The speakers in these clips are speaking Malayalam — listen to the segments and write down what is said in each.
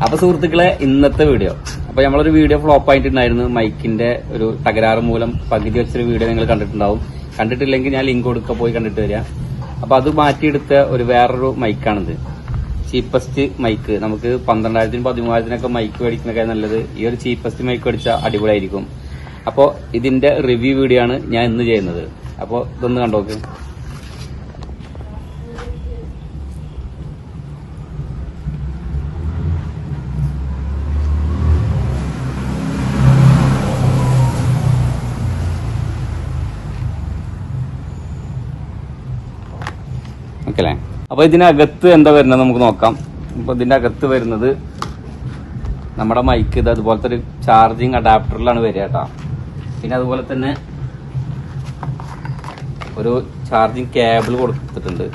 അപ്പൊ സുഹൃത്തുക്കളെ, ഇന്നത്തെ വീഡിയോ അപ്പൊ നമ്മളൊരു വീഡിയോ ഫ്ലോപ്പ് ആയിട്ടുണ്ടായിരുന്നു. മൈക്കിന്റെ ഒരു തകരാറ് മൂലം പകുതി വെച്ചൊരു വീഡിയോ നിങ്ങൾ കണ്ടിട്ടുണ്ടാവും. കണ്ടിട്ടില്ലെങ്കിൽ ഞാൻ ലിങ്ക് കൊടുക്കുക, പോയി കണ്ടിട്ട് വരിക. അപ്പൊ അത് മാറ്റിയെടുത്ത ഒരു വേറൊരു മൈക്കാണിത്. Cheapest mic. നമുക്ക് 12,000 13,000 മൈക്ക് മേടിക്കുന്നൊക്കെ നല്ലത് ഈ ഒരു ചീപ്പസ്റ്റ് മൈക്ക് മേടിച്ചാൽ അടിപൊളിയായിരിക്കും. അപ്പോൾ ഇതിന്റെ റിവ്യൂ വീഡിയോ ആണ് ഞാൻ ഇന്ന് ചെയ്യുന്നത്. അപ്പോൾ ഇതൊന്ന് കണ്ടോക്ക്. ഓക്കെ അല്ലേ? അപ്പൊ ഇതിനകത്ത് എന്താ വരുന്നത് നമുക്ക് നോക്കാം. അപ്പൊ ഇതിന്റെ അകത്ത് വരുന്നത് നമ്മുടെ മൈക്ക് ഇത് അതുപോലത്തെ ഒരു ചാർജിങ് അഡാപ്റ്ററിലാണ് വരിക കേട്ടോ. പിന്നെ അതുപോലെ തന്നെ ഒരു ചാർജിങ് കേബിൾ കൊടുത്തിട്ടുണ്ട്.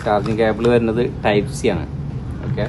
ചാർജിങ് കേബിൾ വരുന്നത് ടൈപ്പ് സി ആണ്. ഓക്കെ,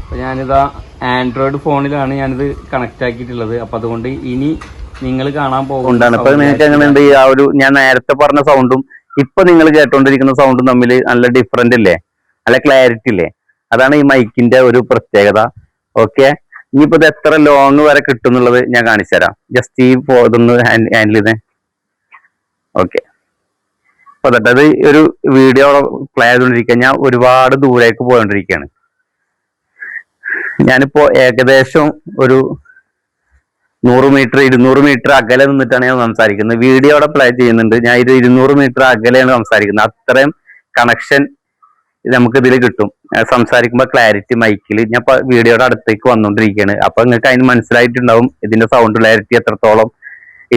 അപ്പൊ ഞാനിതാ ആൻഡ്രോയിഡ് ഫോണിലാണ് ഞാനിത് കണക്ട് ആക്കിയിട്ടുള്ളത്. അപ്പൊ അതുകൊണ്ട് ഇനി നിങ്ങൾ കാണാൻ പോകുന്നുണ്ടാണ്. അപ്പൊ നിങ്ങൾക്ക് എങ്ങനെയുണ്ട് ഈ ആ ഒരു ഞാൻ നേരത്തെ പറഞ്ഞ സൗണ്ടും ഇപ്പൊ നിങ്ങൾ കേട്ടോണ്ടിരിക്കുന്ന സൗണ്ടും തമ്മിൽ നല്ല ഡിഫറന്റ് ഇല്ലേ, നല്ല ക്ലാരിറ്റി ഇല്ലേ? അതാണ് ഈ മൈക്കിന്റെ ഒരു പ്രത്യേകത. ഓക്കെ, ഇനിയിപ്പോ ഇത് എത്ര ലോങ് വരെ കിട്ടും എന്നുള്ളത് ഞാൻ കാണിച്ചു തരാം. ജസ്റ്റ് ഈ ഇതൊന്ന് ഹാൻഡിൽ ചെയ്തേ. ഓക്കെ, അപ്പൊ അത് ഒരു വീഡിയോ പ്ലേ ചെയ്തുകൊണ്ടിരിക്കുക. ഞാൻ ഒരുപാട് ദൂരേക്ക് പോയോണ്ടിരിക്കുകയാണ്. ഞാനിപ്പോ ഏകദേശം ഒരു 100 മീറ്റർ 200 മീറ്റർ അകലെ നിന്നിട്ടാണ് ഞാൻ സംസാരിക്കുന്നത്. വീഡിയോ അവിടെ പ്ലേ ചെയ്യുന്നുണ്ട്. ഞാൻ ഇത് 200 മീറ്റർ അകലെയാണ് സംസാരിക്കുന്നത്. അത്രയും കണക്ഷൻ നമുക്ക് ഇതിൽ കിട്ടും. സംസാരിക്കുമ്പോൾ ക്ലാരിറ്റി മൈക്കിൽ ഞാൻ വീഡിയോയുടെ അടുത്തേക്ക് വന്നുകൊണ്ടിരിക്കുകയാണ്. അപ്പൊ നിങ്ങൾക്ക് അതിന് മനസ്സിലായിട്ടുണ്ടാവും ഇതിന്റെ സൗണ്ട് ക്ലാരിറ്റി എത്രത്തോളം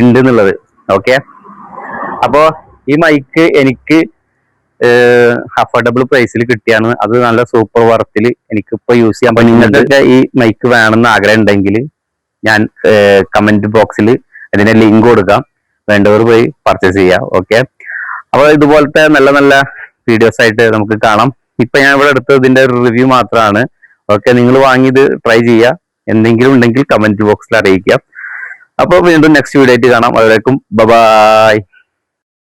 ഉണ്ട് എന്നുള്ളത്. ഓക്കെ, അപ്പോ ഈ മൈക്ക് എനിക്ക് അഫോർഡബിൾ പ്രൈസിൽ കിട്ടിയാണ്. അത് നല്ല സൂപ്പർ വർത്തിൽ എനിക്ക് ഇപ്പൊ യൂസ് ചെയ്യാൻ പറ്റും. നിങ്ങൾക്കൊക്കെ ഈ മൈക്ക് വേണമെന്ന് ആഗ്രഹം ഉണ്ടെങ്കിൽ ഞാൻ കമന്റ് ബോക്സിൽ അതിന്റെ ലിങ്ക് കൊടുക്കാം. വേണ്ടവർ പോയി പർച്ചേസ് ചെയ്യാം. ഓക്കെ, അപ്പൊ ഇതുപോലത്തെ നല്ല നല്ല വീഡിയോസ് ആയിട്ട് നമുക്ക് കാണാം. ഇപ്പൊ ഞാൻ ഇവിടെ എടുത്തത് ഇതിന്റെ റിവ്യൂ മാത്രമാണ്. ഓക്കെ, നിങ്ങൾ വാങ്ങി ഇത് ട്രൈ ചെയ്യുക. എന്തെങ്കിലും ഉണ്ടെങ്കിൽ കമന്റ് ബോക്സിൽ അറിയിക്കാം. അപ്പോൾ വീണ്ടും നെക്സ്റ്റ് വീഡിയോ ആയിട്ട് കാണാം. അതിലേക്കും ബൈ.